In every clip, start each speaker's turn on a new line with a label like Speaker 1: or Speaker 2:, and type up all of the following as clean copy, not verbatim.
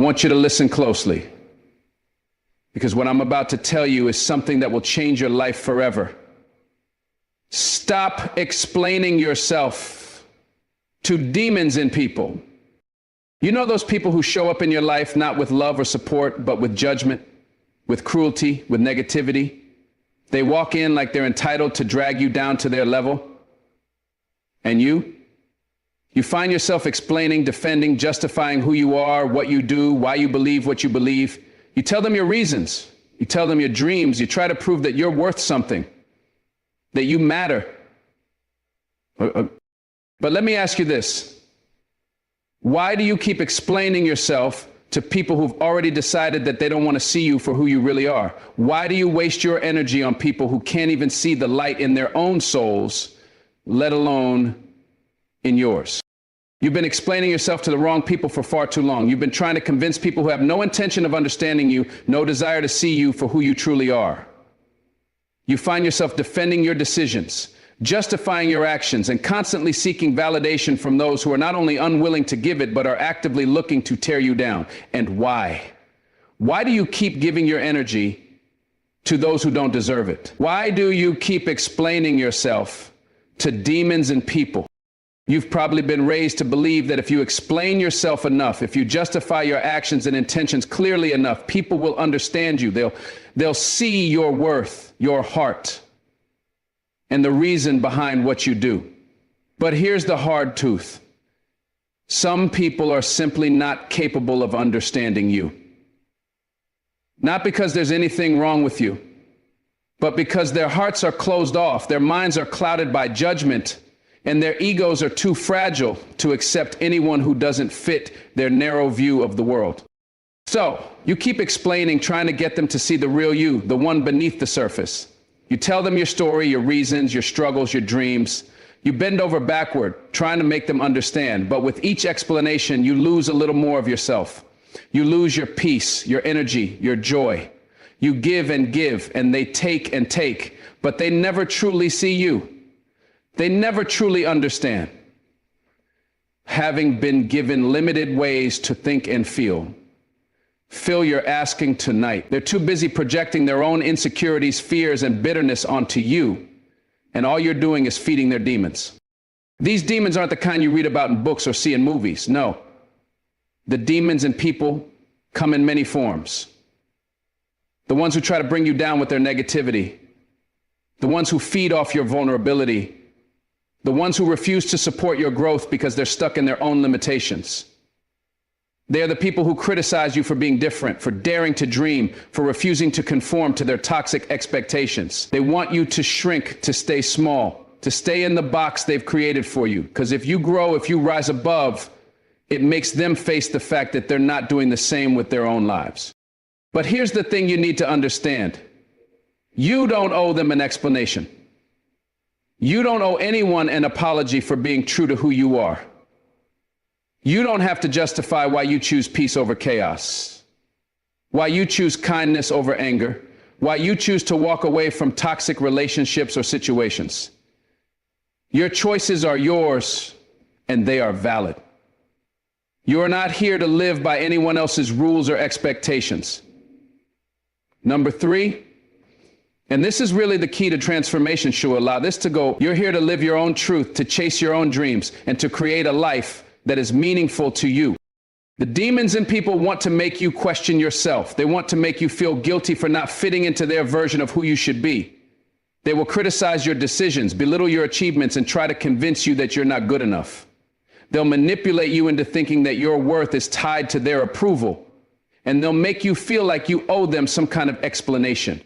Speaker 1: want you to listen closely, because what I'm about to tell you is something that will change your life forever. Stop explaining yourself to demons in people. You know those people who show up in your life not with love or support, but with judgment, with cruelty, with negativity? They walk in like they're entitled to drag you down to their level. And you find yourself explaining, defending, justifying who you are, what you do, why you believe what you believe. You tell them your reasons. You tell them your dreams. You try to prove that you're worth something, that you matter. But let me ask you this. Why do you keep explaining yourself to people who've already decided that they don't want to see you for who you really are? Why do you waste your energy on people who can't even see the light in their own souls, let alone in yours? You've been explaining yourself to the wrong people for far too long. You've been trying to convince people who have no intention of understanding you, no desire to see you for who you truly are. You find yourself defending your decisions, justifying your actions, and constantly seeking validation from those who are not only unwilling to give it, but are actively looking to tear you down. And why? Why do you keep giving your energy to those who don't deserve it? Why do you keep explaining yourself to demons and people? You've probably been raised to believe that if you explain yourself enough, if you justify your actions and intentions clearly enough, people will understand you. They'll see your worth, your heart, and the reason behind what you do. But here's the hard truth. Some people are simply not capable of understanding you. Not because there's anything wrong with you, but because their hearts are closed off, their minds are clouded by judgment, and their egos are too fragile to accept anyone who doesn't fit their narrow view of the world. So you keep explaining, trying to get them to see the real you, the one beneath the surface. You tell them your story, your reasons, your struggles, your dreams. You bend over backward, trying to make them understand. But with each explanation, you lose a little more of yourself. You lose your peace, your energy, your joy. You give, and they take and take, but they never truly see you. They never truly understand. Having been given limited ways to think and feel you're asking tonight. They're too busy projecting their own insecurities, fears, and bitterness onto you, and all you're doing is feeding their demons. These demons aren't the kind you read about in books or see in movies. No. The demons in people come in many forms. The ones who try to bring you down with their negativity. The ones who feed off your vulnerability. The ones who refuse to support your growth because they're stuck in their own limitations. They are the people who criticize you for being different, for daring to dream, for refusing to conform to their toxic expectations. They want you to shrink, to stay small, to stay in the box they've created for you. Because if you grow, if you rise above, it makes them face the fact that they're not doing the same with their own lives. But here's the thing you need to understand. You don't owe them an explanation. You don't owe anyone an apology for being true to who you are. You don't have to justify why you choose peace over chaos, why you choose kindness over anger, why you choose to walk away from toxic relationships or situations. Your choices are yours, and they are valid. You are not here to live by anyone else's rules or expectations. Number 3, and this is really the key to transformation, Shu, allow this to go. You're here to live your own truth, to chase your own dreams, and to create a life that is meaningful to you. The demons in people want to make you question yourself. They want to make you feel guilty for not fitting into their version of who you should be. They will criticize your decisions, belittle your achievements, and try to convince you that you're not good enough. They'll manipulate you into thinking that your worth is tied to their approval, and they'll make you feel like you owe them some kind of explanation,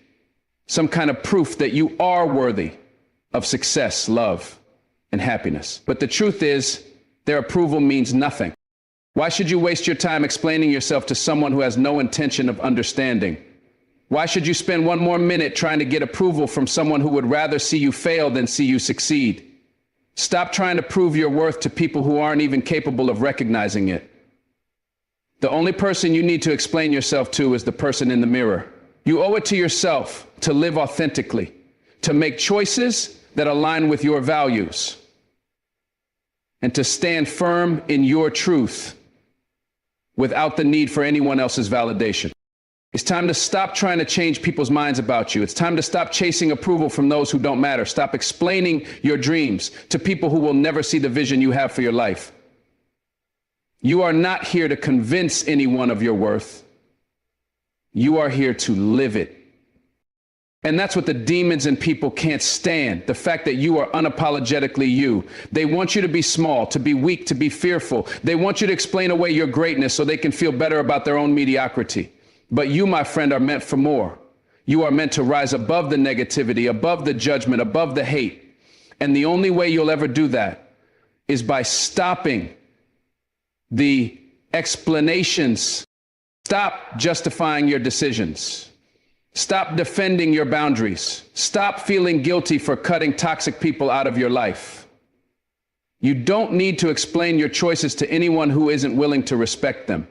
Speaker 1: some kind of proof that you are worthy of success, love, and happiness. But the truth is, their approval means nothing. Why should you waste your time explaining yourself to someone who has no intention of understanding? Why should you spend one more minute trying to get approval from someone who would rather see you fail than see you succeed? Stop trying to prove your worth to people who aren't even capable of recognizing it. The only person you need to explain yourself to is the person in the mirror. You owe it to yourself to live authentically, to make choices that align with your values, and to stand firm in your truth. without the need for anyone else's validation. It's time to stop trying to change people's minds about you. It's time to stop chasing approval from those who don't matter. Stop explaining your dreams to people who will never see the vision you have for your life. You are not here to convince anyone of your worth. You are here to live it. And that's what the demons and people can't stand, the fact that you are unapologetically you. They want you to be small, to be weak, to be fearful. They want you to explain away your greatness so they can feel better about their own mediocrity. But you, my friend, are meant for more. You are meant to rise above the negativity, above the judgment, above the hate. And the only way you'll ever do that is by stopping the explanations. Stop justifying your decisions. Stop defending your boundaries. Stop feeling guilty for cutting toxic people out of your life. You don't need to explain your choices to anyone who isn't willing to respect them.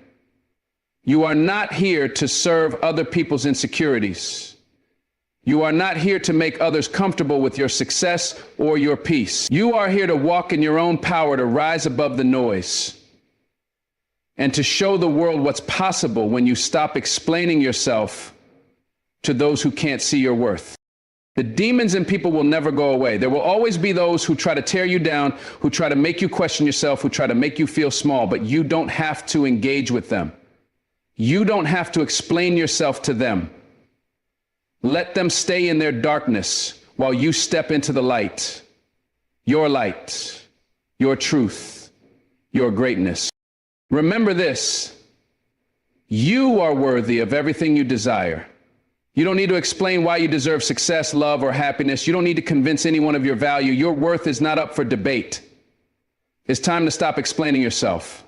Speaker 1: You are not here to serve other people's insecurities. You are not here to make others comfortable with your success or your peace. You are here to walk in your own power, to rise above the noise, and to show the world what's possible when you stop explaining yourself to those who can't see your worth. The demons and people will never go away. There will always be those who try to tear you down, who try to make you question yourself, who try to make you feel small, but you don't have to engage with them. You don't have to explain yourself to them. Let them stay in their darkness while you step into the light, your truth, your greatness. Remember this: you are worthy of everything you desire. You don't need to explain why you deserve success, love, or happiness. You don't need to convince anyone of your value. Your worth is not up for debate. It's time to stop explaining yourself.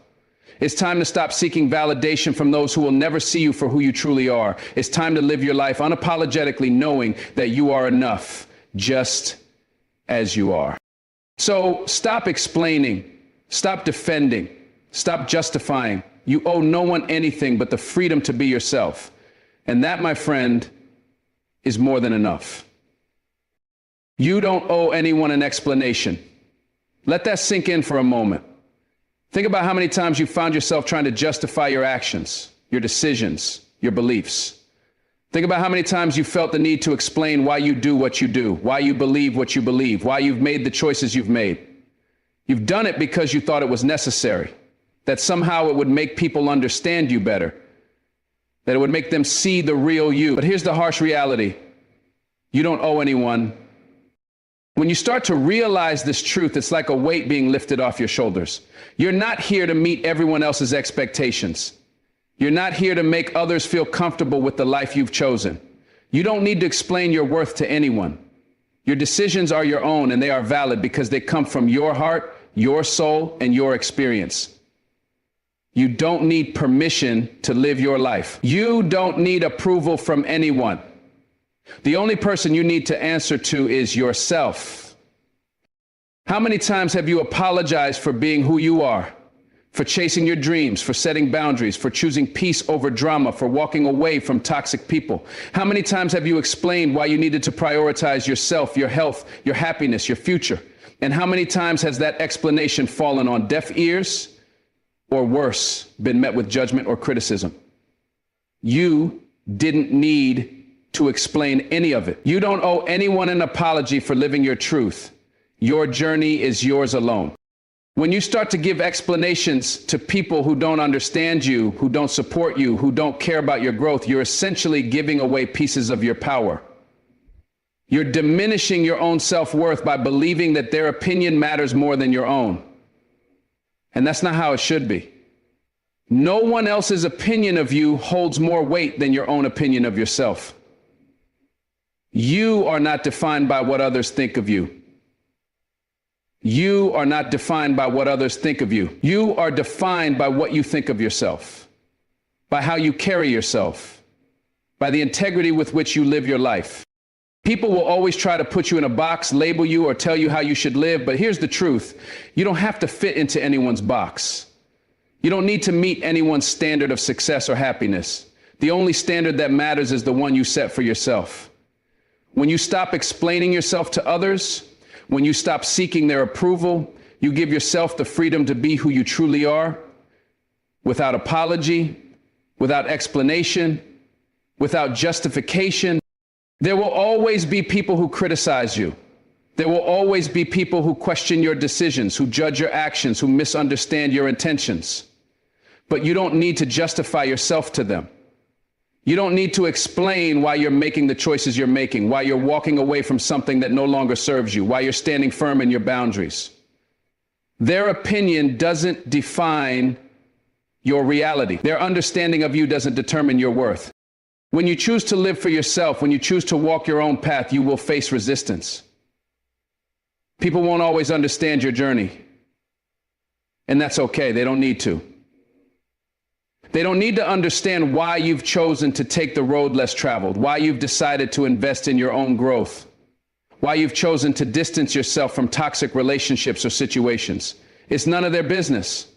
Speaker 1: It's time to stop seeking validation from those who will never see you for who you truly are. It's time to live your life unapologetically, knowing that you are enough just as you are. So stop explaining, stop defending, stop justifying. You owe no one anything but the freedom to be yourself. And that, my friend, is more than enough. You don't owe anyone an explanation. Let that sink in for a moment. Think about how many times you found yourself trying to justify your actions, your decisions, your beliefs. Think about how many times you felt the need to explain why you do what you do, why you believe what you believe, why you've made the choices you've made. You've done it because you thought it was necessary, that somehow it would make people understand you better, that it would make them see the real you. But here's the harsh reality: you don't owe anyone. When you start to realize this truth, it's like a weight being lifted off your shoulders. You're not here to meet everyone else's expectations. You're not here to make others feel comfortable with the life you've chosen. You don't need to explain your worth to anyone. Your decisions are your own, and they are valid because they come from your heart, your soul, and your experience. You don't need permission to live your life. You don't need approval from anyone. The only person you need to answer to is yourself. How many times have you apologized for being who you are, for chasing your dreams, for setting boundaries, for choosing peace over drama, for walking away from toxic people? How many times have you explained why you needed to prioritize yourself, your health, your happiness, your future? And how many times has that explanation fallen on deaf ears, or worse, been met with judgment or criticism? You didn't need to explain any of it. You don't owe anyone an apology for living your truth. Your journey is yours alone. When you start to give explanations to people who don't understand you, who don't support you, who don't care about your growth, you're essentially giving away pieces of your power. You're diminishing your own self-worth by believing that their opinion matters more than your own. And that's not how it should be. No one else's opinion of you holds more weight than your own opinion of yourself. You are not defined by what others think of you. You are not defined by what others think of you. You are defined by what you think of yourself, by how you carry yourself, by the integrity with which you live your life. People will always try to put you in a box, label you, or tell you how you should live. But here's the truth: you don't have to fit into anyone's box. You don't need to meet anyone's standard of success or happiness. The only standard that matters is the one you set for yourself. When you stop explaining yourself to others, when you stop seeking their approval, you give yourself the freedom to be who you truly are. without apology, without explanation, without justification. There will always be people who criticize you. There will always be people who question your decisions, who judge your actions, who misunderstand your intentions. But you don't need to justify yourself to them. You don't need to explain why you're making the choices you're making, why you're walking away from something that no longer serves you, why you're standing firm in your boundaries. Their opinion doesn't define your reality. Their understanding of you doesn't determine your worth. When you choose to live for yourself, when you choose to walk your own path, you will face resistance. People won't always understand your journey. And that's okay. They don't need to. They don't need to understand why you've chosen to take the road less traveled, why you've decided to invest in your own growth, why you've chosen to distance yourself from toxic relationships or situations. It's none of their business.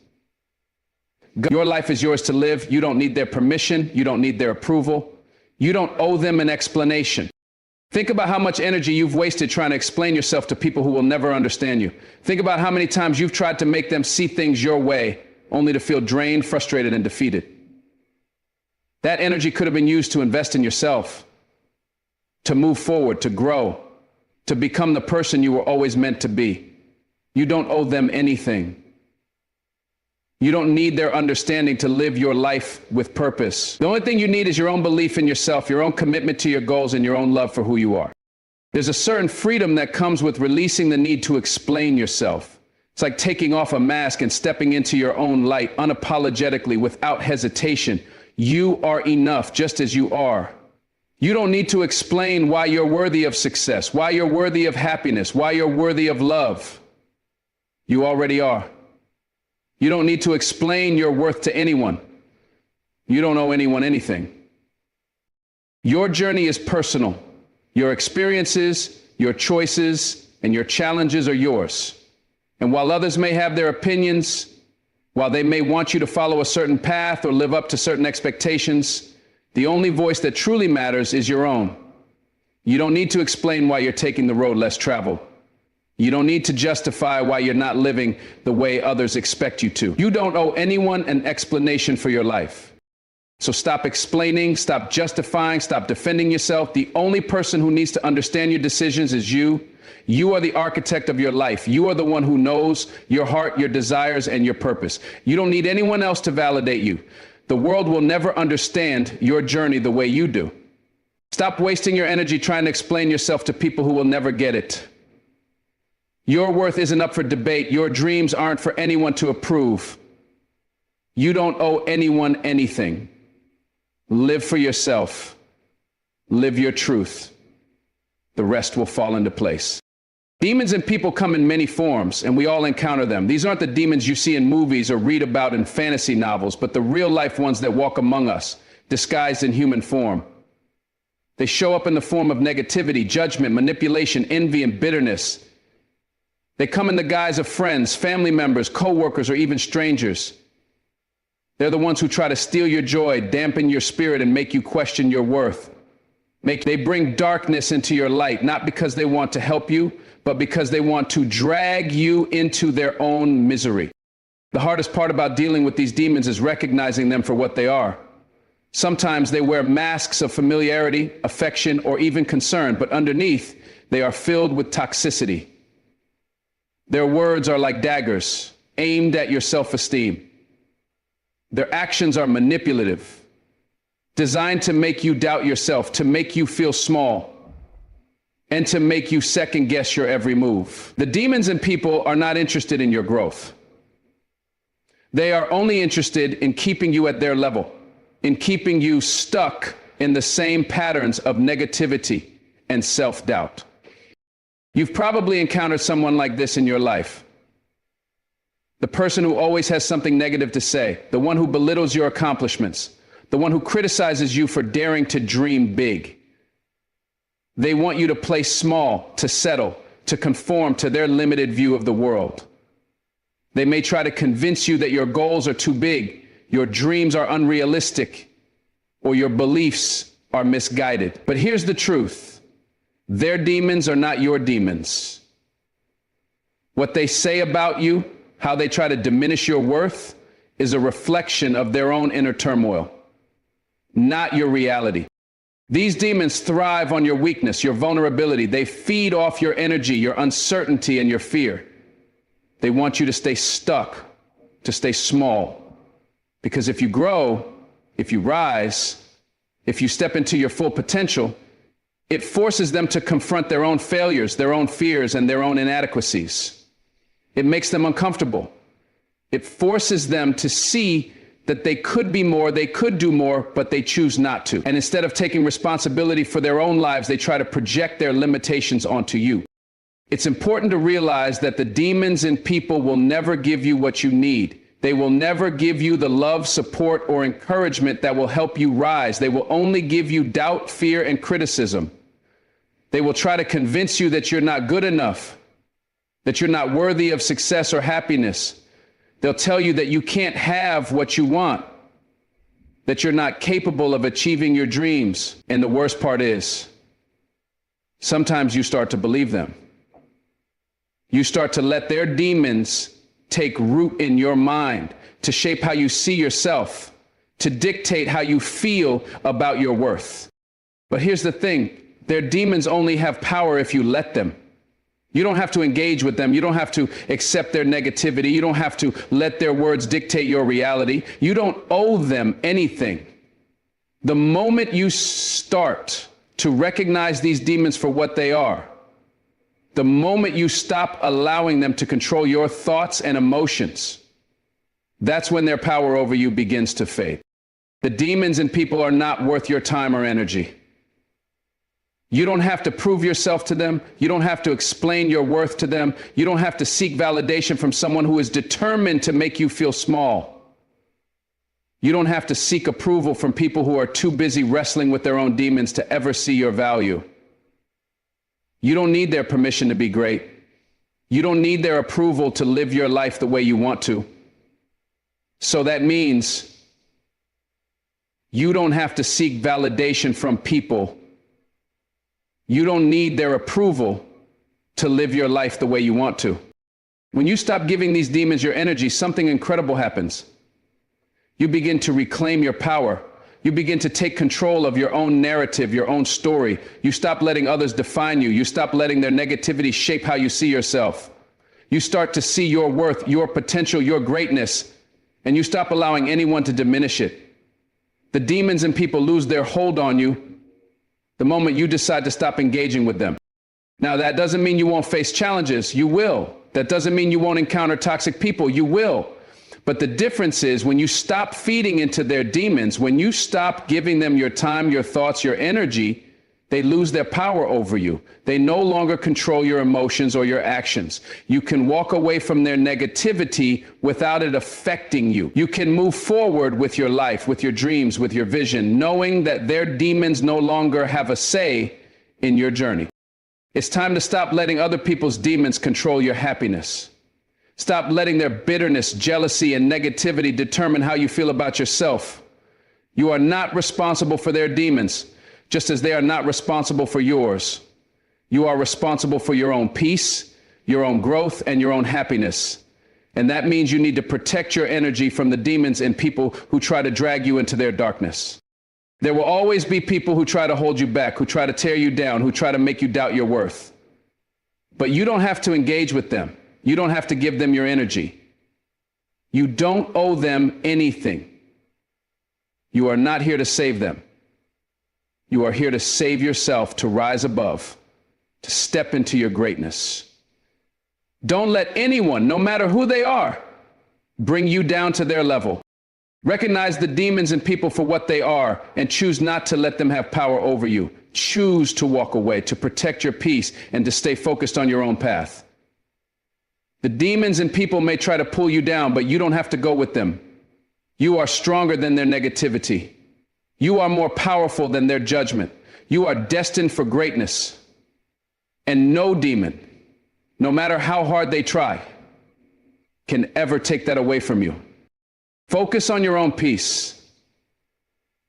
Speaker 1: Your life is yours to live. You don't need their permission. You don't need their approval. You don't owe them an explanation. Think about how much energy you've wasted trying to explain yourself to people who will never understand you. Think about how many times you've tried to make them see things your way, only to feel drained, frustrated, and defeated. That energy could have been used to invest in yourself, to move forward, to grow, to become the person you were always meant to be. You don't owe them anything. You don't need their understanding to live your life with purpose. The only thing you need is your own belief in yourself, your own commitment to your goals, and your own love for who you are. There's a certain freedom that comes with releasing the need to explain yourself. It's like taking off a mask and stepping into your own light unapologetically, without hesitation. You are enough just as you are. You don't need to explain why you're worthy of success, why you're worthy of happiness, why you're worthy of love. You already are. You don't need to explain your worth to anyone. You don't owe anyone anything. Your journey is personal. Your experiences, your choices, and your challenges are yours. And while others may have their opinions, while they may want you to follow a certain path or live up to certain expectations, the only voice that truly matters is your own. You don't need to explain why you're taking the road less traveled. You don't need to justify why you're not living the way others expect you to. You don't owe anyone an explanation for your life. So stop explaining, stop justifying, stop defending yourself. The only person who needs to understand your decisions is you. You are the architect of your life. You are the one who knows your heart, your desires, and your purpose. You don't need anyone else to validate you. The world will never understand your journey the way you do. Stop wasting your energy trying to explain yourself to people who will never get it. Your worth isn't up for debate. Your dreams aren't for anyone to approve. You don't owe anyone anything. Live for yourself. Live your truth. The rest will fall into place. Demons and people come in many forms, and we all encounter them. These aren't the demons you see in movies or read about in fantasy novels, but the real life ones that walk among us, disguised in human form. They show up in the form of negativity, judgment, manipulation, envy, and bitterness. They come in the guise of friends, family members, co-workers, or even strangers. They're the ones who try to steal your joy, dampen your spirit, and make you question your worth. They bring darkness into your light, not because they want to help you, but because they want to drag you into their own misery. The hardest part about dealing with these demons is recognizing them for what they are. Sometimes they wear masks of familiarity, affection, or even concern, but underneath, they are filled with toxicity. Their words are like daggers, aimed at your self-esteem. Their actions are manipulative, designed to make you doubt yourself, to make you feel small, and to make you second-guess your every move. The demons and people are not interested in your growth. They are only interested in keeping you at their level, in keeping you stuck in the same patterns of negativity and self-doubt. You've probably encountered someone like this in your life. The person who always has something negative to say, the one who belittles your accomplishments, the one who criticizes you for daring to dream big. They want you to play small, to settle, to conform to their limited view of the world. They may try to convince you that your goals are too big, your dreams are unrealistic, or your beliefs are misguided. But here's the truth. Their demons are not your demons. What they say about you, how they try to diminish your worth, is a reflection of their own inner turmoil, not your reality. These demons thrive on your weakness, your vulnerability. They feed off your energy, your uncertainty, and your fear. They want you to stay stuck, to stay small. Because if you grow, if you rise, if you step into your full potential, it forces them to confront their own failures, their own fears, and their own inadequacies. It makes them uncomfortable. It forces them to see that they could be more, they could do more, but they choose not to. And instead of taking responsibility for their own lives, they try to project their limitations onto you. It's important to realize that the demons in people will never give you what you need. They will never give you the love, support, or encouragement that will help you rise. They will only give you doubt, fear, and criticism. They will try to convince you that you're not good enough, that you're not worthy of success or happiness. They'll tell you that you can't have what you want, that you're not capable of achieving your dreams. And the worst part is, sometimes you start to believe them. You start to let their demons take root in your mind, to shape how you see yourself, to dictate how you feel about your worth. But here's the thing, their demons only have power if you let them. You don't have to engage with them. You don't have to accept their negativity. You don't have to let their words dictate your reality. You don't owe them anything. The moment you start to recognize these demons for what they are, the moment you stop allowing them to control your thoughts and emotions, that's when their power over you begins to fade. The demons in people are not worth your time or energy. You don't have to prove yourself to them. You don't have to explain your worth to them. You don't have to seek validation from someone who is determined to make you feel small. You don't have to seek approval from people who are too busy wrestling with their own demons to ever see your value. You don't need their permission to be great. You don't need their approval to live your life the way you want to. So that means you don't have to seek validation from people. You don't need their approval to live your life the way you want to. When you stop giving these demons your energy, something incredible happens. You begin to reclaim your power. You begin to take control of your own narrative, your own story. You stop letting others define you. You stop letting their negativity shape how you see yourself. You start to see your worth, your potential, your greatness, and you stop allowing anyone to diminish it. The demons and people lose their hold on you the moment you decide to stop engaging with them. Now, that doesn't mean you won't face challenges. You will. That doesn't mean you won't encounter toxic people. You will. But the difference is when you stop feeding into their demons, when you stop giving them your time, your thoughts, your energy, they lose their power over you. They no longer control your emotions or your actions. You can walk away from their negativity without it affecting you. You can move forward with your life, with your dreams, with your vision, knowing that their demons no longer have a say in your journey. It's time to stop letting other people's demons control your happiness. Stop letting their bitterness, jealousy, and negativity determine how you feel about yourself. You are not responsible for their demons, just as they are not responsible for yours. You are responsible for your own peace, your own growth, and your own happiness. And that means you need to protect your energy from the demons and people who try to drag you into their darkness. There will always be people who try to hold you back, who try to tear you down, who try to make you doubt your worth. But you don't have to engage with them. You don't have to give them your energy. You don't owe them anything. You are not here to save them. You are here to save yourself, to rise above, to step into your greatness. Don't let anyone, no matter who they are, bring you down to their level. Recognize the demons and people for what they are and choose not to let them have power over you. Choose to walk away, to protect your peace, and to stay focused on your own path. The demons and people may try to pull you down, but you don't have to go with them. You are stronger than their negativity. You are more powerful than their judgment. You are destined for greatness. And no demon, no matter how hard they try, can ever take that away from you. Focus on your own peace.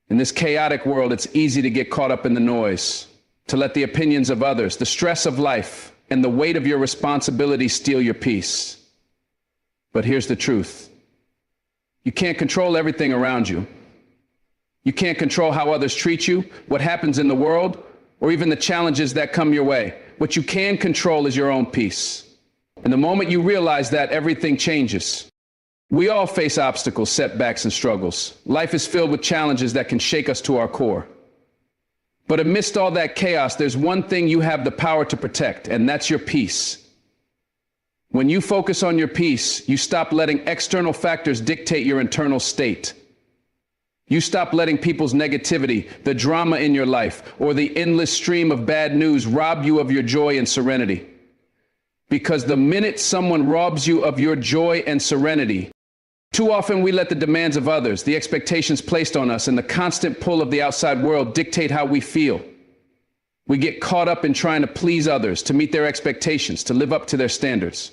Speaker 1: In this chaotic world, it's easy to get caught up in the noise, to let the opinions of others, the stress of life, and the weight of your responsibility steal your peace. But here's the truth. You can't control everything around you. You can't control how others treat you, what happens in the world, or even the challenges that come your way. What you can control is your own peace. And the moment you realize that, everything changes. We all face obstacles, setbacks, and struggles. Life is filled with challenges that can shake us to our core. But amidst all that chaos, there's one thing you have the power to protect, and that's your peace. When you focus on your peace, you stop letting external factors dictate your internal state. You stop letting people's negativity, the drama in your life, or the endless stream of bad news rob you of your joy and serenity. Because the minute someone robs you of your joy and serenity, too often we let the demands of others, the expectations placed on us, and the constant pull of the outside world dictate how we feel. We get caught up in trying to please others, to meet their expectations, to live up to their standards.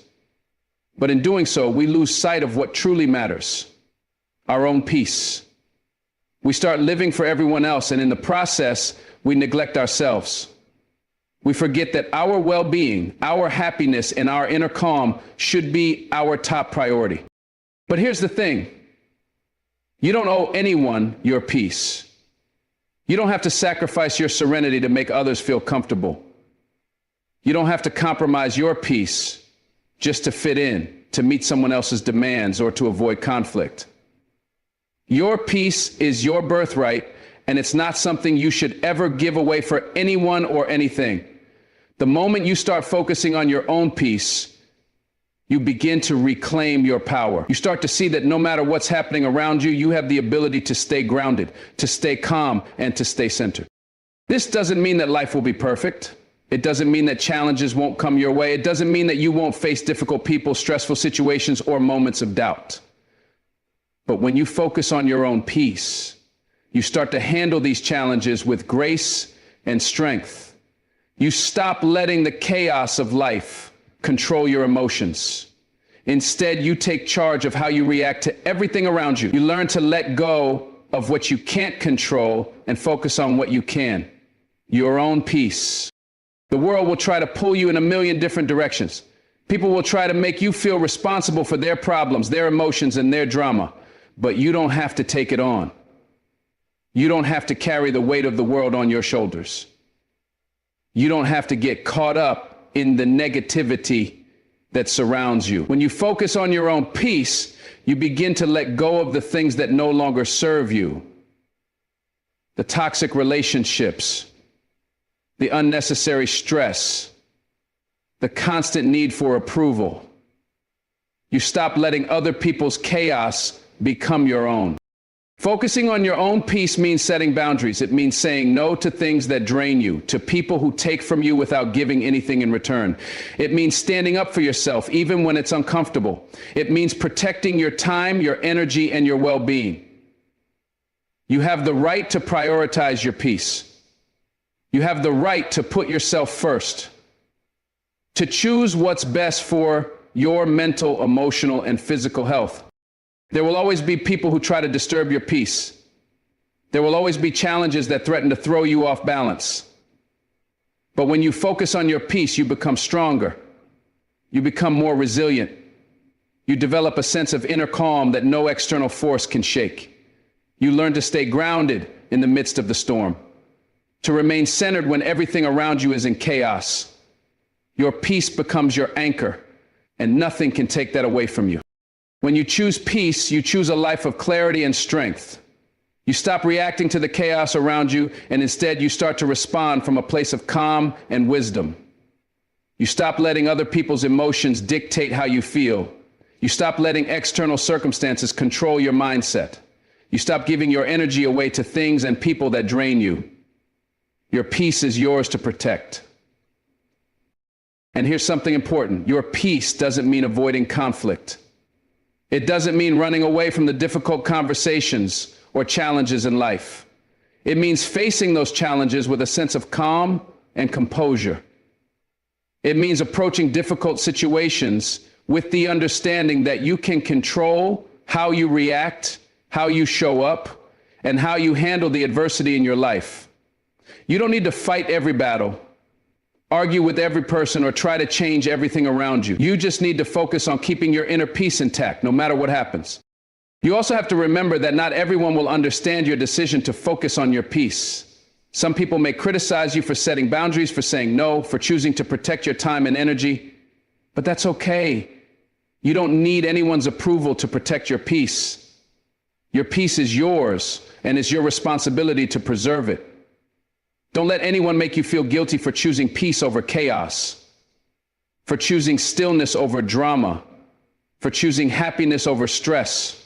Speaker 1: But in doing so, we lose sight of what truly matters, our own peace. We start living for everyone else, and in the process, we neglect ourselves. We forget that our well-being, our happiness, and our inner calm should be our top priority. But here's the thing. You don't owe anyone your peace. You don't have to sacrifice your serenity to make others feel comfortable. You don't have to compromise your peace just to fit in, to meet someone else's demands, or to avoid conflict. Your peace is your birthright, and it's not something you should ever give away for anyone or anything. The moment you start focusing on your own peace, you begin to reclaim your power. You start to see that no matter what's happening around you, you have the ability to stay grounded, to stay calm, and to stay centered. This doesn't mean that life will be perfect. It doesn't mean that challenges won't come your way. It doesn't mean that you won't face difficult people, stressful situations, or moments of doubt. But when you focus on your own peace, you start to handle these challenges with grace and strength. You stop letting the chaos of life control your emotions. Instead, you take charge of how you react to everything around you. You learn to let go of what you can't control and focus on what you can, your own peace. The world will try to pull you in a million different directions. People will try to make you feel responsible for their problems, their emotions, and their drama. But you don't have to take it on. You don't have to carry the weight of the world on your shoulders. You don't have to get caught up in the negativity that surrounds you. When you focus on your own peace, you begin to let go of the things that no longer serve you. The toxic relationships, the unnecessary stress, the constant need for approval. You stop letting other people's chaos become your own. Focusing on your own peace means setting boundaries. It means saying no to things that drain you, to people who take from you without giving anything in return. It means standing up for yourself, even when it's uncomfortable. It means protecting your time, your energy, and your well-being. You have the right to prioritize your peace. You have the right to put yourself first, to choose what's best for your mental, emotional, and physical health. There will always be people who try to disturb your peace. There will always be challenges that threaten to throw you off balance. But when you focus on your peace, you become stronger. You become more resilient. You develop a sense of inner calm that no external force can shake. You learn to stay grounded in the midst of the storm, to remain centered when everything around you is in chaos. Your peace becomes your anchor, and nothing can take that away from you. When you choose peace, you choose a life of clarity and strength. You stop reacting to the chaos around you, and instead you start to respond from a place of calm and wisdom. You stop letting other people's emotions dictate how you feel. You stop letting external circumstances control your mindset. You stop giving your energy away to things and people that drain you. Your peace is yours to protect. And here's something important. Your peace doesn't mean avoiding conflict. It doesn't mean running away from the difficult conversations or challenges in life. It means facing those challenges with a sense of calm and composure. It means approaching difficult situations with the understanding that you can control how you react, how you show up, and how you handle the adversity in your life. You don't need to fight every battle, argue with every person, or try to change everything around you. You just need to focus on keeping your inner peace intact, no matter what happens. You also have to remember that not everyone will understand your decision to focus on your peace. Some people may criticize you for setting boundaries, for saying no, for choosing to protect your time and energy, but that's okay. You don't need anyone's approval to protect your peace. Your peace is yours, and it's your responsibility to preserve it. Don't let anyone make you feel guilty for choosing peace over chaos, for choosing stillness over drama, for choosing happiness over stress.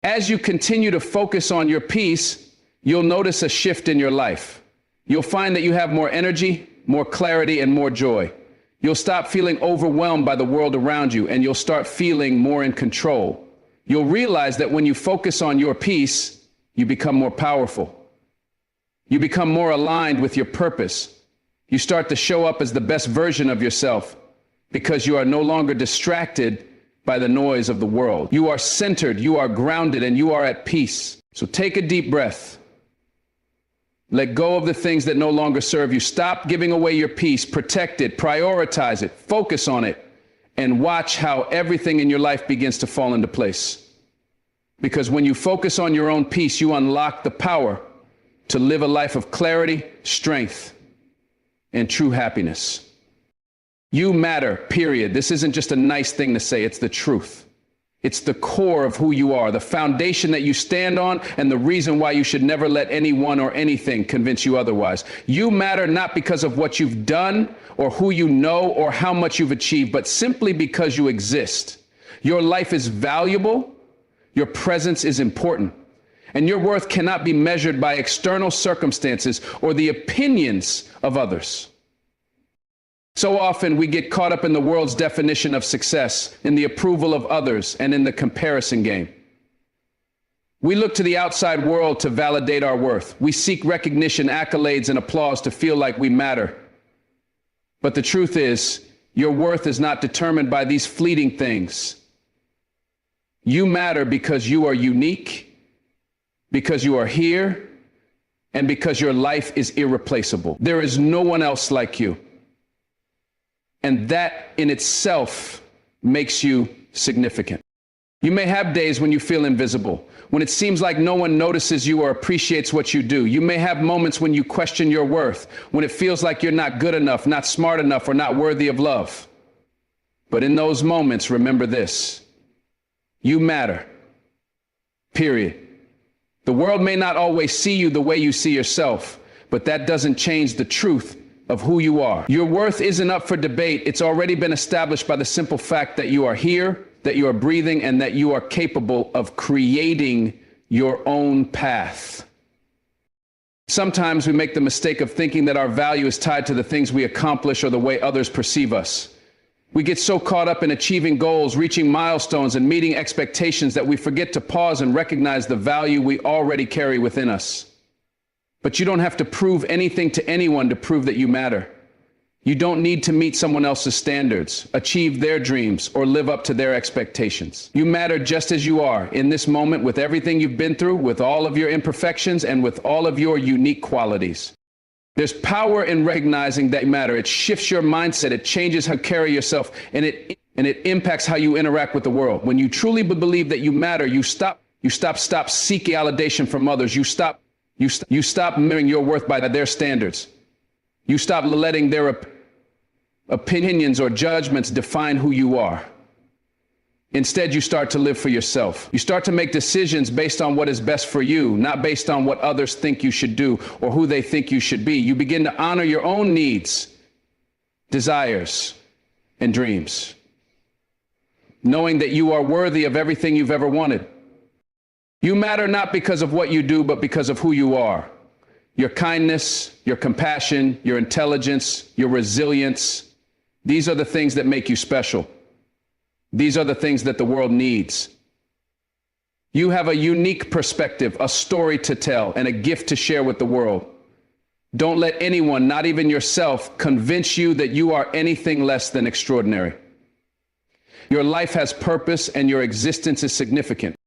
Speaker 1: As you continue to focus on your peace, you'll notice a shift in your life. You'll find that you have more energy, more clarity, and more joy. You'll stop feeling overwhelmed by the world around you, and you'll start feeling more in control. You'll realize that when you focus on your peace, you become more powerful. You become more aligned with your purpose. You start to show up as the best version of yourself because you are no longer distracted by the noise of the world. You are centered, you are grounded, and you are at peace. So take a deep breath. Let go of the things that no longer serve you. Stop giving away your peace. Protect it, prioritize it, focus on it, and watch how everything in your life begins to fall into place. Because when you focus on your own peace, you unlock the power to live a life of clarity, strength, and true happiness. You matter, period. This isn't just a nice thing to say, it's the truth. It's the core of who you are, the foundation that you stand on, and the reason why you should never let anyone or anything convince you otherwise. You matter not because of what you've done or who you know or how much you've achieved, but simply because you exist. Your life is valuable, your presence is important, and your worth cannot be measured by external circumstances or the opinions of others. So often we get caught up in the world's definition of success, in the approval of others, and in the comparison game. We look to the outside world to validate our worth. We seek recognition, accolades, and applause to feel like we matter. But the truth is, your worth is not determined by these fleeting things. You matter because you are unique, because you are here, and because your life is irreplaceable. There is no one else like you. And that in itself makes you significant. You may have days when you feel invisible, when it seems like no one notices you or appreciates what you do. You may have moments when you question your worth, when it feels like you're not good enough, not smart enough, or not worthy of love. But in those moments, remember this: you matter. Period. The world may not always see you the way you see yourself, but that doesn't change the truth of who you are. Your worth isn't up for debate. It's already been established by the simple fact that you are here, that you are breathing, and that you are capable of creating your own path. Sometimes we make the mistake of thinking that our value is tied to the things we accomplish or the way others perceive us. We get so caught up in achieving goals, reaching milestones, and meeting expectations that we forget to pause and recognize the value we already carry within us. But you don't have to prove anything to anyone to prove that you matter. You don't need to meet someone else's standards, achieve their dreams, or live up to their expectations. You matter just as you are in this moment, with everything you've been through, with all of your imperfections, and with all of your unique qualities. There's power in recognizing that you matter. It shifts your mindset, it changes how you carry yourself, and it impacts how you interact with the world. When you truly believe that you matter, you stop seeking validation from others. You stop measuring your worth by their standards. You stop letting their opinions or judgments define who you are. Instead, you start to live for yourself. You start to make decisions based on what is best for you, not based on what others think you should do or who they think you should be. You begin to honor your own needs, desires, and dreams, knowing that you are worthy of everything you've ever wanted. You matter not because of what you do, but because of who you are. Your kindness, your compassion, your intelligence, your resilience. These are the things that make you special. These are the things that the world needs. You have a unique perspective, a story to tell, and a gift to share with the world. Don't let anyone, not even yourself, convince you that you are anything less than extraordinary. Your life has purpose and your existence is significant.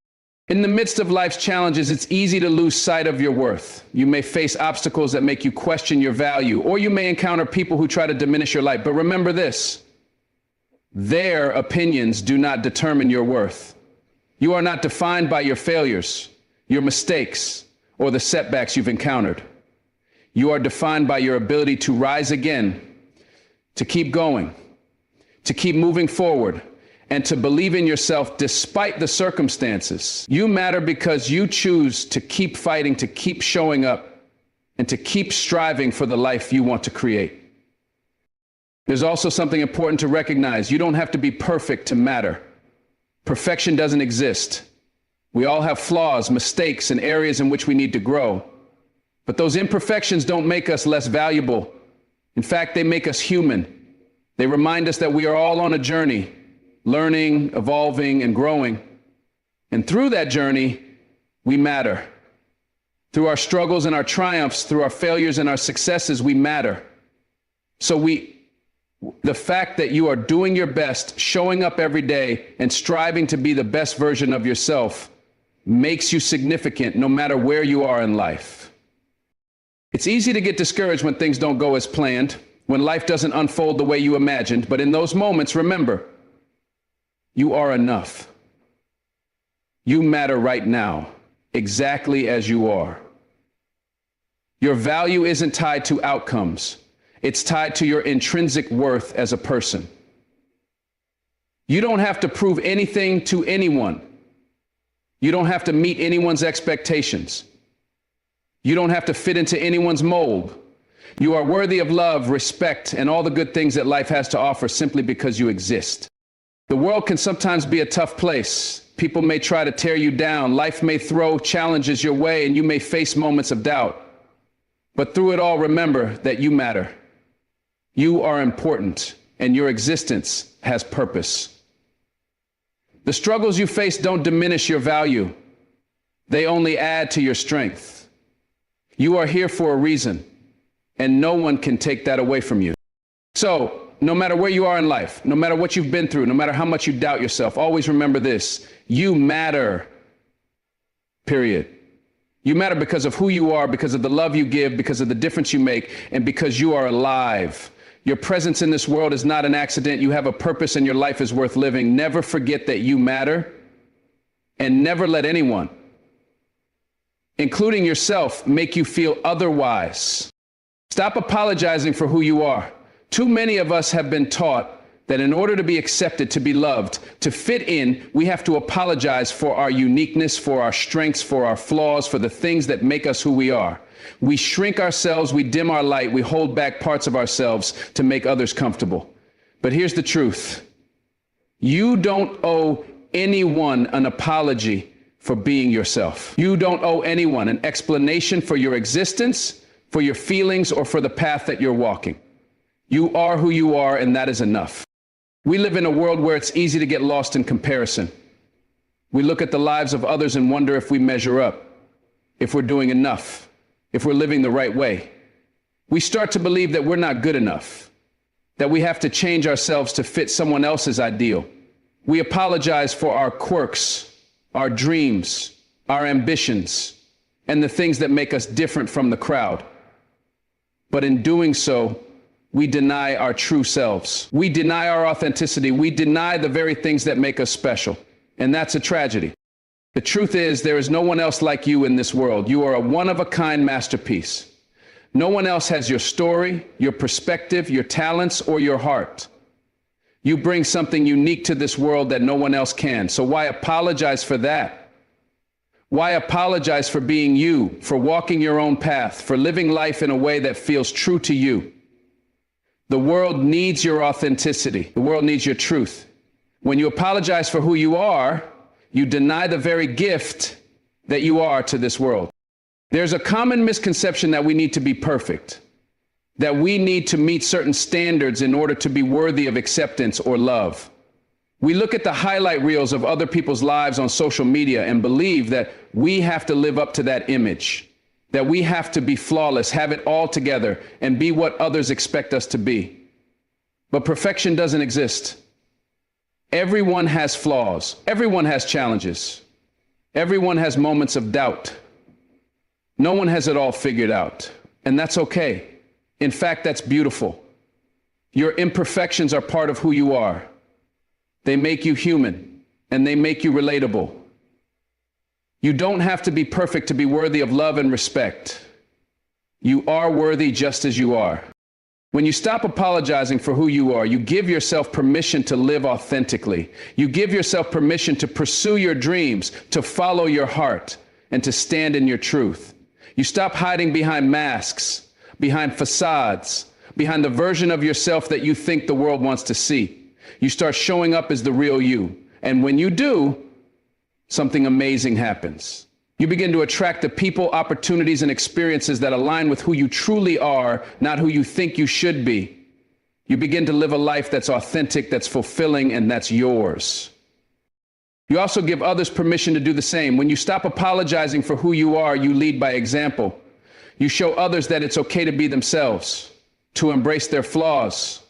Speaker 1: In the midst of life's challenges, it's easy to lose sight of your worth. You may face obstacles that make you question your value, or you may encounter people who try to diminish your light. But remember this: their opinions do not determine your worth. You are not defined by your failures, your mistakes, or the setbacks you've encountered. You are defined by your ability to rise again, to keep going, to keep moving forward, and to believe in yourself despite the circumstances. You matter because you choose to keep fighting, to keep showing up, and to keep striving for the life you want to create. There's also something important to recognize. You don't have to be perfect to matter. Perfection doesn't exist. We all have flaws, mistakes, and areas in which we need to grow. But those imperfections don't make us less valuable. In fact, they make us human. They remind us that we are all on a journey, learning, evolving, and growing. And through that journey, we matter. Through our struggles and our triumphs, through our failures and our successes, we matter. So the fact that you are doing your best, showing up every day, and striving to be the best version of yourself makes you significant no matter where you are in life. It's easy to get discouraged when things don't go as planned, when life doesn't unfold the way you imagined, but in those moments, remember, you are enough. You matter right now, exactly as you are. Your value isn't tied to outcomes. It's tied to your intrinsic worth as a person. You don't have to prove anything to anyone. You don't have to meet anyone's expectations. You don't have to fit into anyone's mold. You are worthy of love, respect, and all the good things that life has to offer simply because you exist. The world can sometimes be a tough place. People may try to tear you down. Life may throw challenges your way, and you may face moments of doubt. But through it all, remember that you matter. You are important, and your existence has purpose. The struggles you face don't diminish your value. They only add to your strength. You are here for a reason, and no one can take that away from you. So, no matter where you are in life, no matter what you've been through, no matter how much you doubt yourself, always remember this: you matter, period. You matter because of who you are, because of the love you give, because of the difference you make, and because you are alive. Your presence in this world is not an accident. You have a purpose and your life is worth living. Never forget that you matter, and never let anyone, including yourself, make you feel otherwise. Stop apologizing for who you are. Too many of us have been taught that in order to be accepted, to be loved, to fit in, we have to apologize for our uniqueness, for our strengths, for our flaws, for the things that make us who we are. We shrink ourselves, we dim our light, we hold back parts of ourselves to make others comfortable. But here's the truth. You don't owe anyone an apology for being yourself. You don't owe anyone an explanation for your existence, for your feelings, or for the path that you're walking. You are who you are, and that is enough. We live in a world where it's easy to get lost in comparison. We look at the lives of others and wonder if we measure up, if we're doing enough, if we're living the right way. We start to believe that we're not good enough, that we have to change ourselves to fit someone else's ideal. We apologize for our quirks, our dreams, our ambitions, and the things that make us different from the crowd. But in doing so, we deny our true selves. We deny our authenticity. We deny the very things that make us special. And that's a tragedy. The truth is, there is no one else like you in this world. You are a one-of-a-kind masterpiece. No one else has your story, your perspective, your talents, or your heart. You bring something unique to this world that no one else can. So why apologize for that? Why apologize for being you, for walking your own path, for living life in a way that feels true to you? The world needs your authenticity. The world needs your truth. When you apologize for who you are, you deny the very gift that you are to this world. There's a common misconception that we need to be perfect, that we need to meet certain standards in order to be worthy of acceptance or love. We look at the highlight reels of other people's lives on social media and believe that we have to live up to that image, that we have to be flawless, have it all together, and be what others expect us to be. But perfection doesn't exist. Everyone has flaws. Everyone has challenges. Everyone has moments of doubt. No one has it all figured out, and that's okay. In fact, that's beautiful. Your imperfections are part of who you are. They make you human, and they make you relatable. You don't have to be perfect to be worthy of love and respect. You are worthy just as you are. When you stop apologizing for who you are, you give yourself permission to live authentically. You give yourself permission to pursue your dreams, to follow your heart, and to stand in your truth. You stop hiding behind masks, behind facades, behind the version of yourself that you think the world wants to see. You start showing up as the real you. And when you do, something amazing happens. You begin to attract the people, opportunities, and experiences that align with who you truly are, not who you think you should be. You begin to live a life that's authentic, that's fulfilling, and that's yours. You also give others permission to do the same. When you stop apologizing for who you are, you lead by example. You show others that it's okay to be themselves, to embrace their flaws,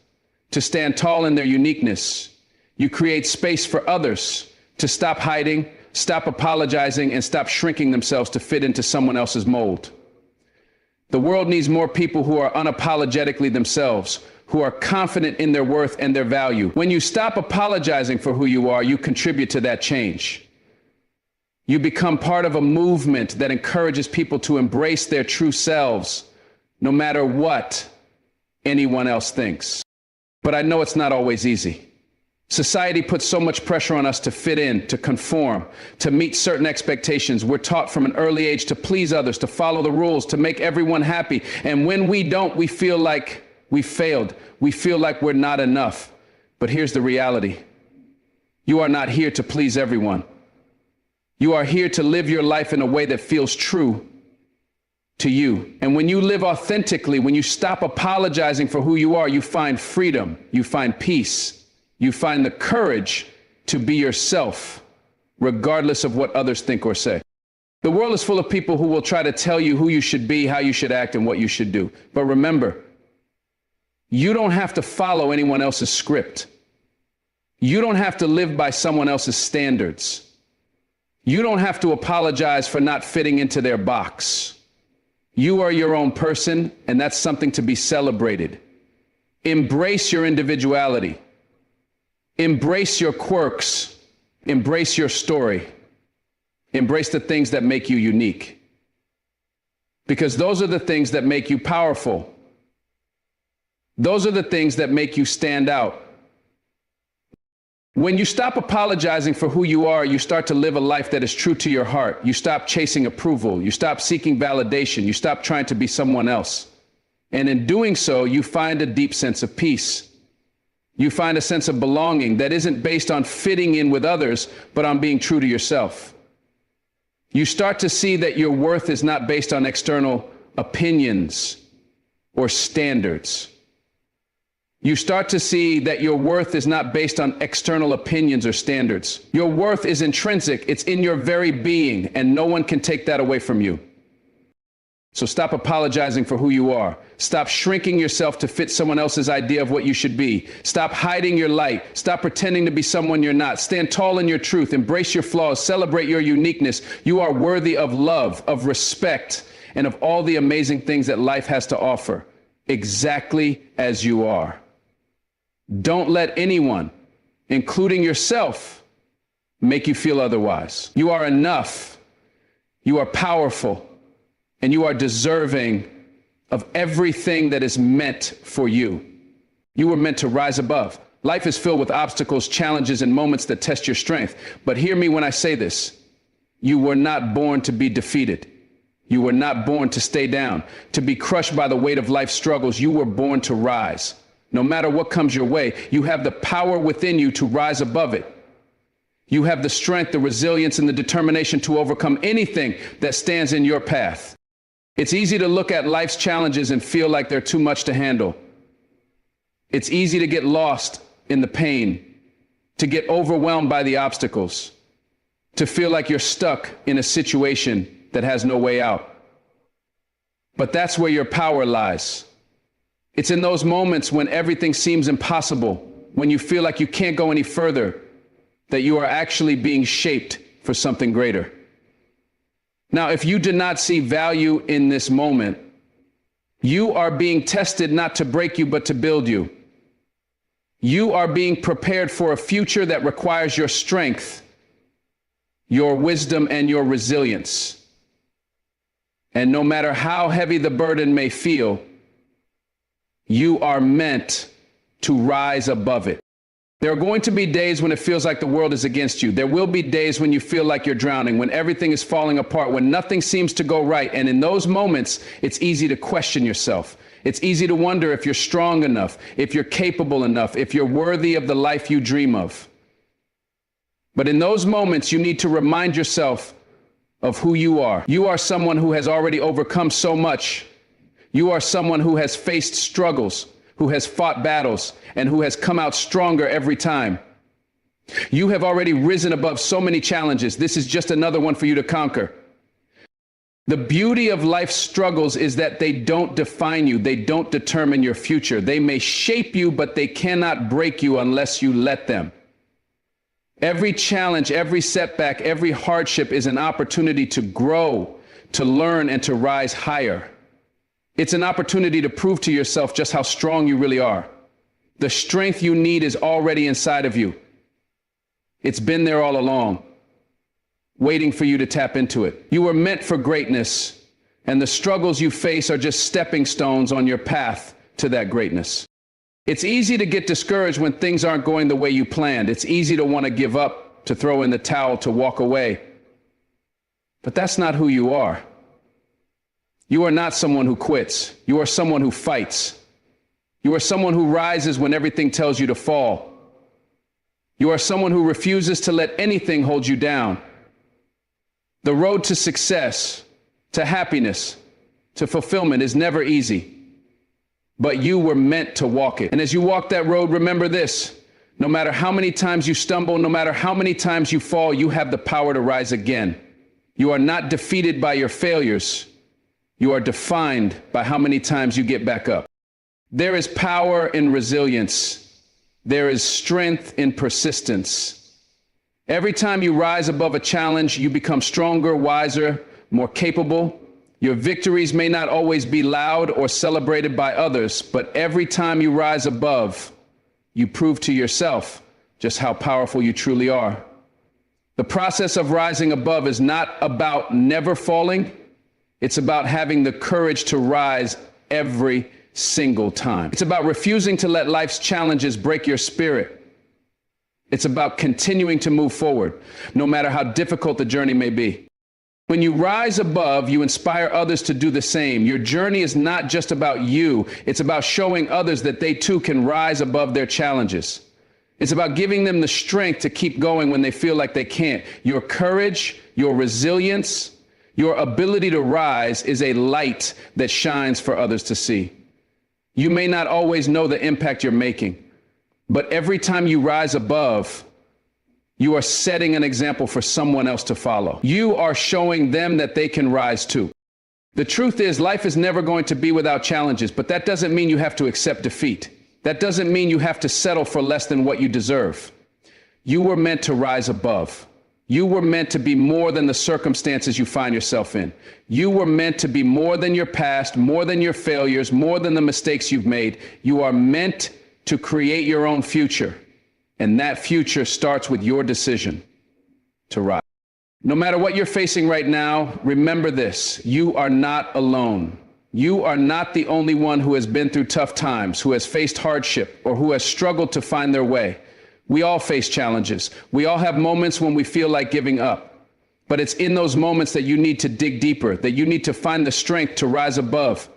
Speaker 1: to stand tall in their uniqueness. You create space for others to stop hiding, stop apologizing, and stop shrinking themselves to fit into someone else's mold. The world needs more people who are unapologetically themselves, who are confident in their worth and their value. When you stop apologizing for who you are, you contribute to that change. You become part of a movement that encourages people to embrace their true selves, no matter what anyone else thinks. But I know it's not always easy. Society puts so much pressure on us to fit in, to conform, to meet certain expectations. We're taught from an early age to please others, to follow the rules, to make everyone happy. And when we don't, we feel like we failed. We feel like we're not enough. But here's the reality. You are not here to please everyone. You are here to live your life in a way that feels true to you. And when you live authentically, when you stop apologizing for who you are, you find freedom, you find peace. You find the courage to be yourself, regardless of what others think or say. The world is full of people who will try to tell you who you should be, how you should act, and what you should do. But remember, you don't have to follow anyone else's script. You don't have to live by someone else's standards. You don't have to apologize for not fitting into their box. You are your own person, and that's something to be celebrated. Embrace your individuality. Embrace your quirks. Embrace your story. Embrace the things that make you unique. Because those are the things that make you powerful. Those are the things that make you stand out. When you stop apologizing for who you are, you start to live a life that is true to your heart. You stop chasing approval. You stop seeking validation. You stop trying to be someone else. And in doing so, you find a deep sense of peace. You find a sense of belonging that isn't based on fitting in with others, but on being true to yourself. You start to see that your worth is not based on external opinions or standards. You start to see that your worth is not based on external opinions or standards. Your worth is intrinsic. It's in your very being, and no one can take that away from you. So stop apologizing for who you are. Stop shrinking yourself to fit someone else's idea of what you should be. Stop hiding your light. Stop pretending to be someone you're not. Stand tall in your truth. Embrace your flaws. Celebrate your uniqueness. You are worthy of love, of respect, and of all the amazing things that life has to offer, exactly as you are. Don't let anyone, including yourself, make you feel otherwise. You are enough. You are powerful. And you are deserving of everything that is meant for you. You were meant to rise above. Life is filled with obstacles, challenges, and moments that test your strength. But hear me when I say this. You were not born to be defeated. You were not born to stay down, to be crushed by the weight of life's struggles. You were born to rise. No matter what comes your way, you have the power within you to rise above it. You have the strength, the resilience, and the determination to overcome anything that stands in your path. It's easy to look at life's challenges and feel like they're too much to handle. It's easy to get lost in the pain, to get overwhelmed by the obstacles, to feel like you're stuck in a situation that has no way out. But that's where your power lies. It's in those moments when everything seems impossible, when you feel like you can't go any further, that you are actually being shaped for something greater. Now, if you do not see value in this moment, you are being tested not to break you, but to build you. You are being prepared for a future that requires your strength, your wisdom, and your resilience. And no matter how heavy the burden may feel, you are meant to rise above it. There are going to be days when it feels like the world is against you. There will be days when you feel like you're drowning, when everything is falling apart, when nothing seems to go right. And in those moments, it's easy to question yourself. It's easy to wonder if you're strong enough, if you're capable enough, if you're worthy of the life you dream of. But in those moments, you need to remind yourself of who you are. You are someone who has already overcome so much. You are someone who has faced struggles, who has fought battles, and who has come out stronger every time. You have already risen above so many challenges. This is just another one for you to conquer. The beauty of life's struggles is that they don't define you. They don't determine your future. They may shape you, but they cannot break you unless you let them. Every challenge, every setback, every hardship is an opportunity to grow, to learn, and to rise higher. It's an opportunity to prove to yourself just how strong you really are. The strength you need is already inside of you. It's been there all along, waiting for you to tap into it. You were meant for greatness, and the struggles you face are just stepping stones on your path to that greatness. It's easy to get discouraged when things aren't going the way you planned. It's easy to want to give up, to throw in the towel, to walk away. But that's not who you are. You are not someone who quits. You are someone who fights. You are someone who rises when everything tells you to fall. You are someone who refuses to let anything hold you down. The road to success, to happiness, to fulfillment is never easy, but you were meant to walk it. And as you walk that road, remember this: no matter how many times you stumble, no matter how many times you fall, you have the power to rise again. You are not defeated by your failures. You are defined by how many times you get back up. There is power in resilience. There is strength in persistence. Every time you rise above a challenge, you become stronger, wiser, more capable. Your victories may not always be loud or celebrated by others, but every time you rise above, you prove to yourself just how powerful you truly are. The process of rising above is not about never falling. It's about having the courage to rise every single time. It's about refusing to let life's challenges break your spirit. It's about continuing to move forward, no matter how difficult the journey may be. When you rise above, you inspire others to do the same. Your journey is not just about you. It's about showing others that they too can rise above their challenges. It's about giving them the strength to keep going when they feel like they can't. Your courage, your resilience, your ability to rise is a light that shines for others to see. You may not always know the impact you're making, but every time you rise above, you are setting an example for someone else to follow. You are showing them that they can rise too. The truth is, life is never going to be without challenges, but that doesn't mean you have to accept defeat. That doesn't mean you have to settle for less than what you deserve. You were meant to rise above. You were meant to be more than the circumstances you find yourself in. You were meant to be more than your past, more than your failures, more than the mistakes you've made. You are meant to create your own future. And that future starts with your decision to rise. No matter what you're facing right now, remember this: you are not alone. You are not the only one who has been through tough times, who has faced hardship, or who has struggled to find their way. We all face challenges. We all have moments when we feel like giving up. But it's in those moments that you need to dig deeper, that you need to find the strength to rise above.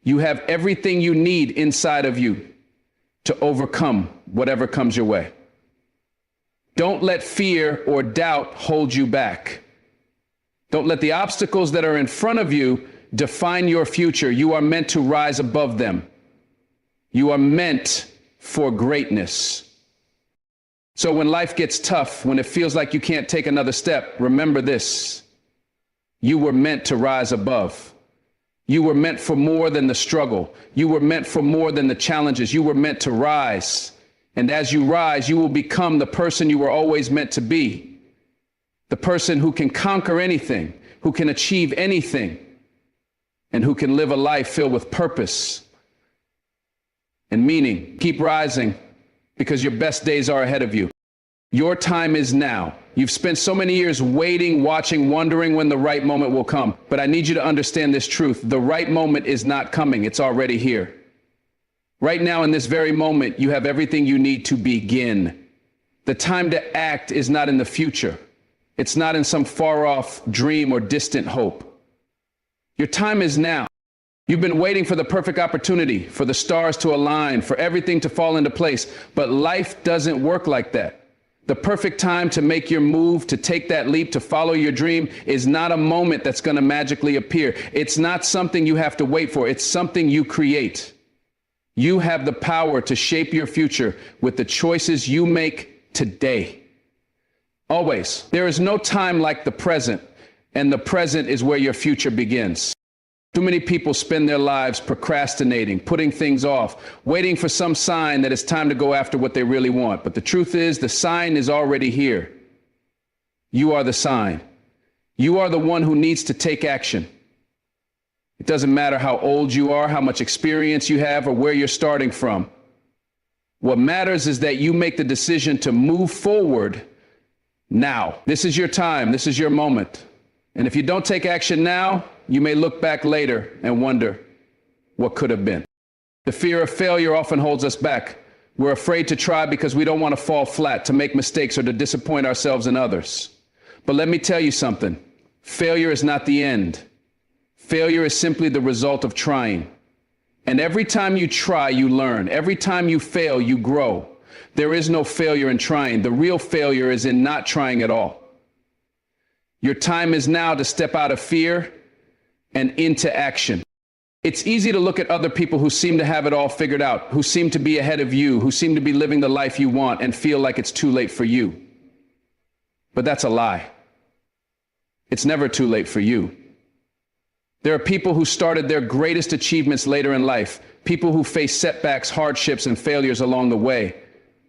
Speaker 1: You have everything you need inside of you to overcome whatever comes your way. Don't let fear or doubt hold you back. Don't let the obstacles that are in front of you define your future. You are meant to rise above them. You are meant for greatness. So when life gets tough, when it feels like you can't take another step, remember this: you were meant to rise above. You were meant for more than the struggle. You were meant for more than the challenges. You were meant to rise. And as you rise, you will become the person you were always meant to be. The person who can conquer anything, who can achieve anything, and who can live a life filled with purpose and meaning. Keep rising, because your best days are ahead of you. Your time is now. You've spent so many years waiting, watching, wondering when the right moment will come. But I need you to understand this truth. The right moment is not coming. It's already here. Right now, in this very moment, you have everything you need to begin. The time to act is not in the future. It's not in some far-off dream or distant hope. Your time is now. You've been waiting for the perfect opportunity, for the stars to align, for everything to fall into place. But life doesn't work like that. The perfect time to make your move, to take that leap, to follow your dream is not a moment that's going to magically appear. It's not something you have to wait for. It's something you create. You have the power to shape your future with the choices you make today. Always. There is no time like the present, and the present is where your future begins. Too many people spend their lives procrastinating, putting things off, waiting for some sign that it's time to go after what they really want. But the truth is, the sign is already here. You are the sign. You are the one who needs to take action. It doesn't matter how old you are, how much experience you have, or where you're starting from. What matters is that you make the decision to move forward now. This is your time. This is your moment. And if you don't take action now, you may look back later and wonder what could have been. The fear of failure often holds us back. We're afraid to try because we don't want to fall flat, to make mistakes, or to disappoint ourselves and others. But let me tell you something. Failure is not the end. Failure is simply the result of trying. And every time you try, you learn. Every time you fail, you grow. There is no failure in trying. The real failure is in not trying at all. Your time is now to step out of fear and into action. It's easy to look at other people who seem to have it all figured out, who seem to be ahead of you, who seem to be living the life you want, and feel like it's too late for you. But that's a lie. It's never too late for you. There are people who started their greatest achievements later in life, people who faced setbacks, hardships, and failures along the way.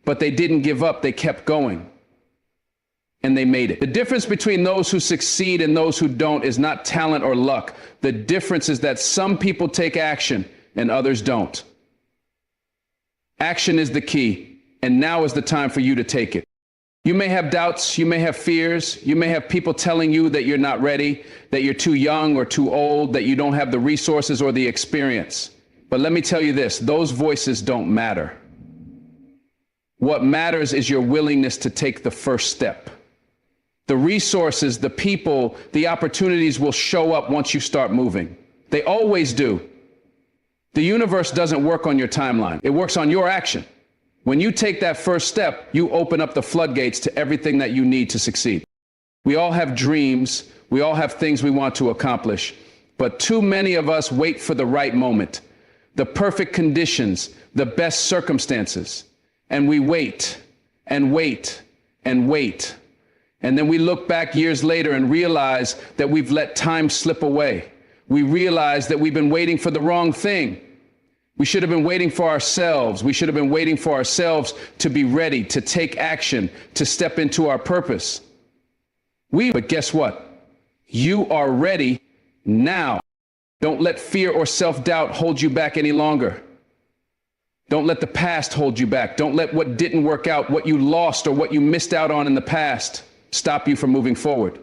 Speaker 1: But they didn't give up, they kept going. And they made it. The difference between those who succeed and those who don't is not talent or luck. The difference is that some people take action and others don't. Action is the key, and now is the time for you to take it. You may have doubts, you may have fears, you may have people telling you that you're not ready, that you're too young or too old, that you don't have the resources or the experience. But let me tell you this, those voices don't matter. What matters is your willingness to take the first step. The resources, the people, the opportunities will show up once you start moving. They always do. The universe doesn't work on your timeline. It works on your action. When you take that first step, you open up the floodgates to everything that you need to succeed. We all have dreams. We all have things we want to accomplish. But too many of us wait for the right moment, the perfect conditions, the best circumstances. And we wait and wait and wait. And then we look back years later and realize that we've let time slip away. We realize that we've been waiting for the wrong thing. We should have been waiting for ourselves. We should have been waiting for ourselves to be ready, to take action, to step into our purpose. But guess what? You are ready now. Don't let fear or self-doubt hold you back any longer. Don't let the past hold you back. Don't let what didn't work out, what you lost or what you missed out on in the past, stop you from moving forward.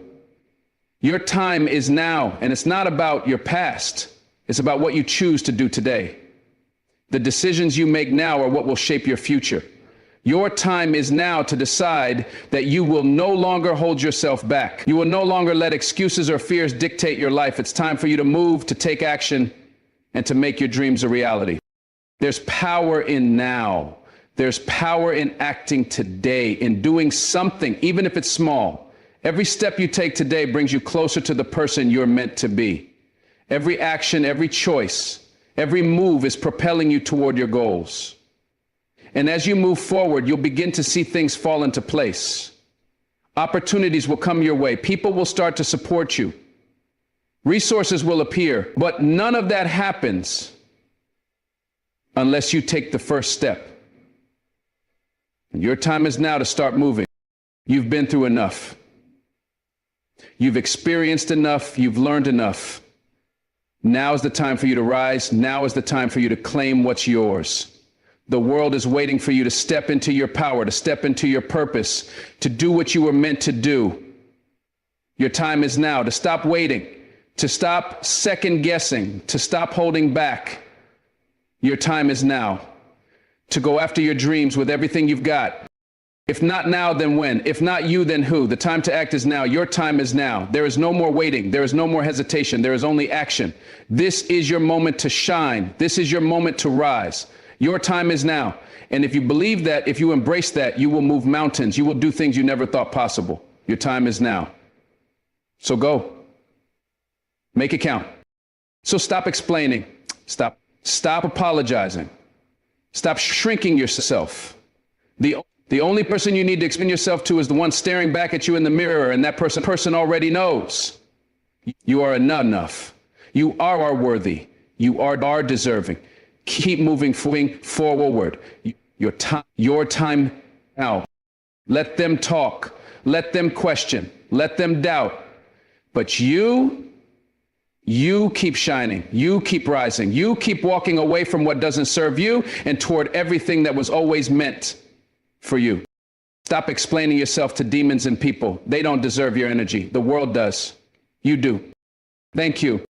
Speaker 1: Your time is now, and it's not about your past. It's about what you choose to do today. The decisions you make now are what will shape your future. Your time is now to decide that you will no longer hold yourself back. You will no longer let excuses or fears dictate your life. It's time for you to move, to take action, and to make your dreams a reality. There's power in now. There's power in acting today, in doing something, even if it's small. Every step you take today brings you closer to the person you're meant to be. Every action, every choice, every move is propelling you toward your goals. And as you move forward, you'll begin to see things fall into place. Opportunities will come your way. People will start to support you. Resources will appear, but none of that happens unless you take the first step. And your time is now to start moving. You've been through enough. You've experienced enough. You've learned enough. Now is the time for you to rise. Now is the time for you to claim what's yours. The world is waiting for you to step into your power, to step into your purpose, to do what you were meant to do. Your time is now to stop waiting, to stop second guessing, to stop holding back. Your time is now to go after your dreams with everything you've got. If not now, then when? If not you, then who? The time to act is now. Your time is now. There is no more waiting. There is no more hesitation. There is only action. This is your moment to shine. This is your moment to rise. Your time is now. And if you believe that, if you embrace that, you will move mountains. You will do things you never thought possible. Your time is now. So go. Make it count. So stop explaining. Stop apologizing. Stop shrinking yourself. The only person you need to explain yourself to is the one staring back at you in the mirror, and that person already knows. You are enough. You are worthy. You are deserving. Keep moving forward. Your time now. Let them talk. Let them question. Let them doubt. But you keep shining. You keep rising. You keep walking away from what doesn't serve you and toward everything that was always meant for you. Stop explaining yourself to demons and people. They don't deserve your energy. The world does. You do. Thank you.